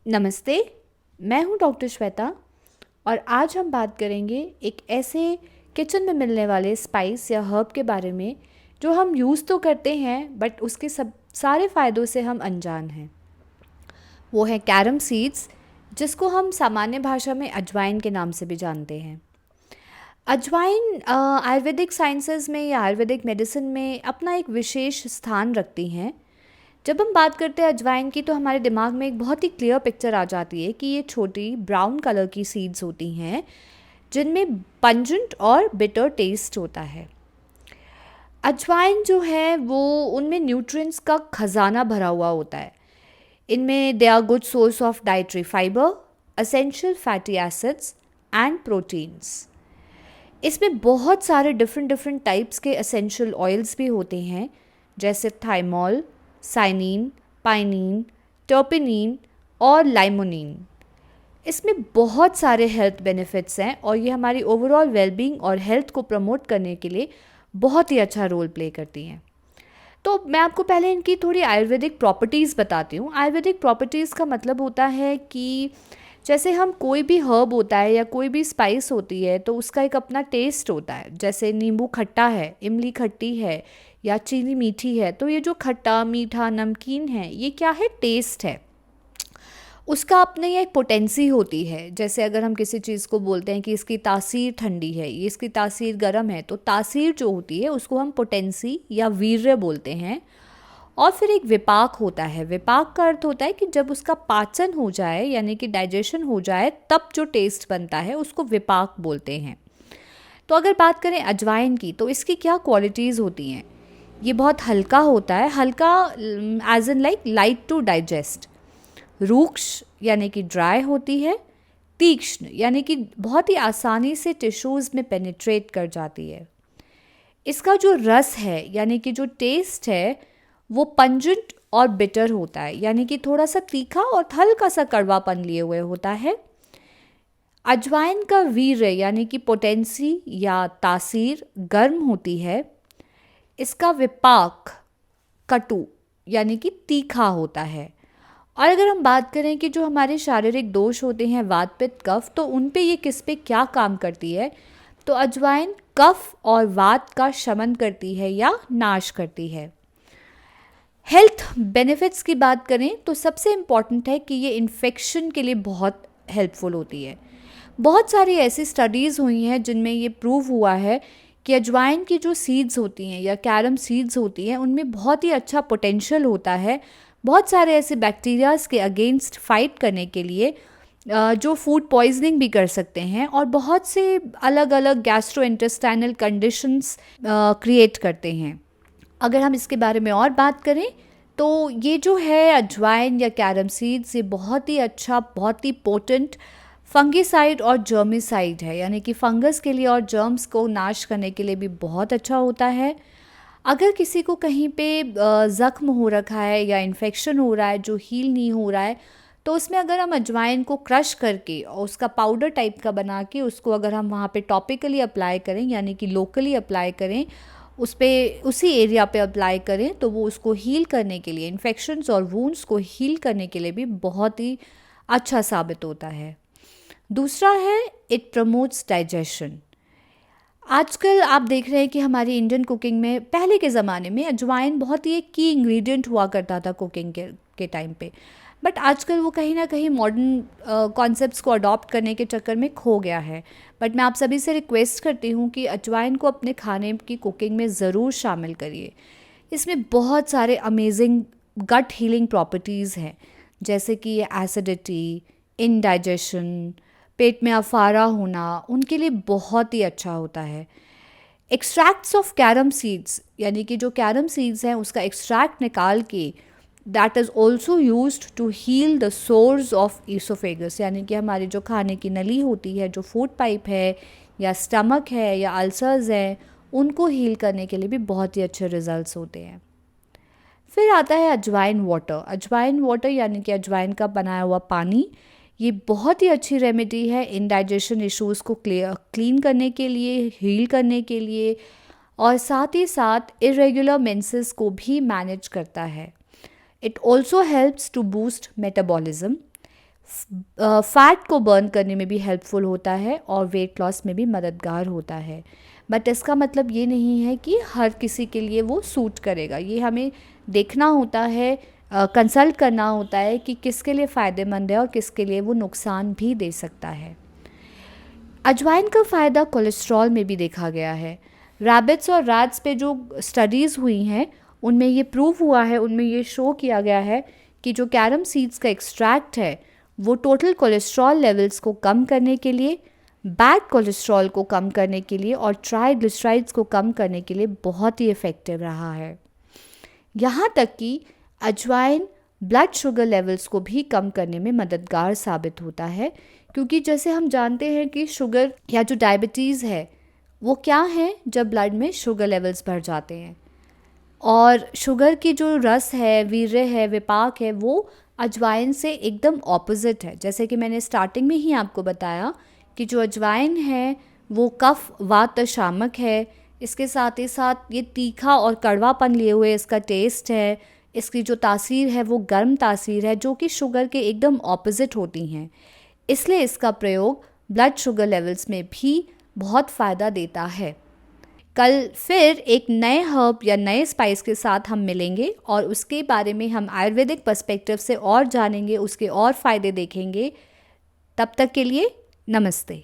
नमस्ते, मैं हूँ डॉक्टर श्वेता और आज हम बात करेंगे एक ऐसे किचन में मिलने वाले स्पाइस या हर्ब के बारे में जो हम यूज़ तो करते हैं बट उसके सब सारे फ़ायदों से हम अनजान हैं। वो है कैरम सीड्स, जिसको हम सामान्य भाषा में अजवाइन के नाम से भी जानते हैं। अजवाइन आयुर्वेदिक साइंसेज में या आयुर्वेदिक मेडिसिन में अपना एक विशेष स्थान रखती हैं। जब हम बात करते हैं अजवाइन की तो हमारे दिमाग में एक बहुत ही क्लियर पिक्चर आ जाती है कि ये छोटी ब्राउन कलर की सीड्स होती हैं जिनमें पंजेंट और बिटर टेस्ट होता है। अजवाइन जो है वो उनमें न्यूट्रिएंट्स का खजाना भरा हुआ होता है। इनमें they are good source of dietary fibre, essential fatty acids and proteins. इसमें बहुत सारे डिफरेंट डिफरेंट टाइप्स के एसेंशियल ऑयल्स भी होते हैं, जैसे थाइमोल, साइनिन, पाइनिन, टर्पेनिन और लाइमोनिन। इसमें बहुत सारे हेल्थ बेनिफिट्स हैं और ये हमारी ओवरऑल वेलबींग और हेल्थ को प्रमोट करने के लिए बहुत ही अच्छा रोल प्ले करती हैं। तो मैं आपको पहले इनकी थोड़ी आयुर्वेदिक प्रॉपर्टीज़ बताती हूँ। आयुर्वेदिक प्रॉपर्टीज़ का मतलब होता है कि जैसे हम कोई भी हर्ब होता है या कोई भी स्पाइस होती है तो उसका एक अपना टेस्ट होता है। जैसे नींबू खट्टा है, इमली खट्टी है या चीनी मीठी है, तो ये जो खट्टा मीठा नमकीन है ये क्या है, टेस्ट है। उसका अपने एक पोटेंसी होती है। जैसे अगर हम किसी चीज़ को बोलते हैं कि इसकी तासीर ठंडी है, ये इसकी तासीर गर्म है, तो तासीर जो होती है उसको हम पोटेंसी या वीर्य बोलते हैं। और फिर एक विपाक होता है। विपाक का अर्थ होता है कि जब उसका पाचन हो जाए यानी कि डाइजेशन हो जाए तब जो टेस्ट बनता है उसको विपाक बोलते हैं। तो अगर बात करें अजवाइन की तो इसकी क्या क्वालिटीज़ होती हैं। ये बहुत हल्का होता है, हल्का as in like light to digest. रूक्ष यानी कि ड्राई होती है। तीक्ष्ण यानी कि बहुत ही आसानी से टिश्यूज़ में पेनिट्रेट कर जाती है। इसका जो रस है यानी कि जो टेस्ट है वो पंजेंट और बिटर होता है, यानी कि थोड़ा सा तीखा और हल्का सा कड़वापन लिए हुए होता है। अजवाइन का वीर्य यानी कि पोटेंसी या तासीर गर्म होती है। इसका विपाक कटु यानी कि तीखा होता है। और अगर हम बात करें कि जो हमारे शारीरिक दोष होते हैं वात पित्त कफ, तो उन पे ये किस पे क्या काम करती है, तो अजवाइन कफ और वात का शमन करती है या नाश करती है। हेल्थ बेनिफिट्स की बात करें तो सबसे इम्पॉर्टेंट है कि ये इन्फेक्शन के लिए बहुत हेल्पफुल होती है। बहुत सारी ऐसी स्टडीज़ हुई हैं जिनमें ये प्रूव हुआ है कि अजवाइन की जो सीड्स होती हैं या कैरम सीड्स होती हैं उनमें बहुत ही अच्छा पोटेंशियल होता है बहुत सारे ऐसे बैक्टीरियाज़ के अगेंस्ट फाइट करने के लिए, जो फूड पॉइजनिंग भी कर सकते हैं और बहुत से अलग अलग गैस्ट्रोइंटेस्टाइनल कंडीशंस क्रिएट करते हैं। अगर हम इसके बारे में और बात करें तो ये जो है अजवाइन या कैरम सीड्स, ये बहुत ही अच्छा, बहुत ही पोटेंट फंगिसाइड और जर्मिसाइड है, यानी कि फंगस के लिए और जर्म्स को नाश करने के लिए भी बहुत अच्छा होता है। अगर किसी को कहीं पे ज़ख्म हो रखा है या इन्फेक्शन हो रहा है जो हील नहीं हो रहा है, तो उसमें अगर हम अजवाइन को क्रश करके और उसका पाउडर टाइप का बना के उसको अगर हम वहाँ पे टॉपिकली अप्लाई करें यानी कि लोकली अप्लाई करें, उस पर उसी एरिया पे अप्लाई करें, तो वो उसको हील करने के लिए, इन्फेक्शंस और वूंड्स को हील करने के लिए भी बहुत ही अच्छा साबित होता है। दूसरा है इट प्रमोट्स डाइजेशन। आजकल आप देख रहे हैं कि हमारी इंडियन कुकिंग में पहले के ज़माने में अजवाइन बहुत ही एक की इंग्रेडिएंट हुआ करता था कुकिंग के टाइम पे, बट आजकल वो कहीं ना कहीं मॉडर्न कॉन्सेप्ट्स को अडॉप्ट करने के चक्कर में खो गया है। बट मैं आप सभी से रिक्वेस्ट करती हूँ कि अजवाइन को अपने खाने की कुकिंग में ज़रूर शामिल करिए। इसमें बहुत सारे अमेजिंग गट हीलिंग प्रॉपर्टीज़ हैं, जैसे कि ये एसिडिटी, इनडाइजेशन, पेट में अफारा होना, उनके लिए बहुत ही अच्छा होता है। एक्सट्रैक्ट्स ऑफ कैरम सीड्स यानी कि जो कैरम सीड्स हैं उसका एक्सट्रैक्ट निकाल के that is also used to heal the source of oesophagus, यानी कि हमारी जो खाने की नली होती है, जो फूड पाइप है या स्टमक है या अल्सर्स हैं, उनको हील करने के लिए भी बहुत ही अच्छे रिजल्ट्स होते हैं। फिर आता है अजवाइन वाटर। अजवाइन वाटर यानी कि अजवाइन का बनाया हुआ पानी, ये बहुत ही अच्छी रेमेडी है इंडाइजेशन इश्यूज़ को क्लीन करने के लिए, हील करने के लिए, और साथ ही साथ इरेगुलर मेंसेस को भी मैनेज करता है। It also helps to boost metabolism. Fat को बर्न करने में भी हेल्पफुल होता है और वेट लॉस में भी मददगार होता है। बट इसका मतलब ये नहीं है कि हर किसी के लिए वो सूट करेगा। ये हमें देखना होता है, कंसल्ट करना होता है कि किसके लिए फ़ायदेमंद है और किसके लिए वो नुकसान भी दे सकता है। अजवाइन का फ़ायदा कोलेस्ट्रॉल में भी देखा गया है। रैबिट्स और रैट्स पे जो स्टडीज़ हुई हैं उनमें ये प्रूव हुआ है, उनमें ये शो किया गया है कि जो कैरम सीड्स का एक्सट्रैक्ट है वो टोटल कोलेस्ट्रॉल लेवल्स को कम करने के लिए, बैड कोलेस्ट्रॉल को कम करने के लिए और ट्राइग्लिसराइड्स को कम करने के लिए बहुत ही इफ़ेक्टिव रहा है। यहाँ तक कि अजवाइन ब्लड शुगर लेवल्स को भी कम करने में मददगार साबित होता है, क्योंकि जैसे हम जानते हैं कि शुगर या जो डायबिटीज़ है वो क्या है, जब ब्लड में शुगर लेवल्स बढ़ जाते हैं। और शुगर की जो रस है, वीर्य है, विपाक है, वो अजवाइन से एकदम ऑपोजिट है। जैसे कि मैंने स्टार्टिंग में ही आपको बताया कि जो अजवाइन है वो कफ वात शामक है। इसके साथ ही साथ ये तीखा और कड़वापन लिए हुए इसका टेस्ट है। इसकी जो तासीर है वो गर्म तासीर है, जो कि शुगर के एकदम ऑपोजिट होती हैं। इसलिए इसका प्रयोग ब्लड शुगर लेवल्स में भी बहुत फ़ायदा देता है। कल फिर एक नए हर्ब या नए स्पाइस के साथ हम मिलेंगे और उसके बारे में हम आयुर्वेदिक पर्सपेक्टिव से और जानेंगे, उसके और फ़ायदे देखेंगे। तब तक के लिए नमस्ते।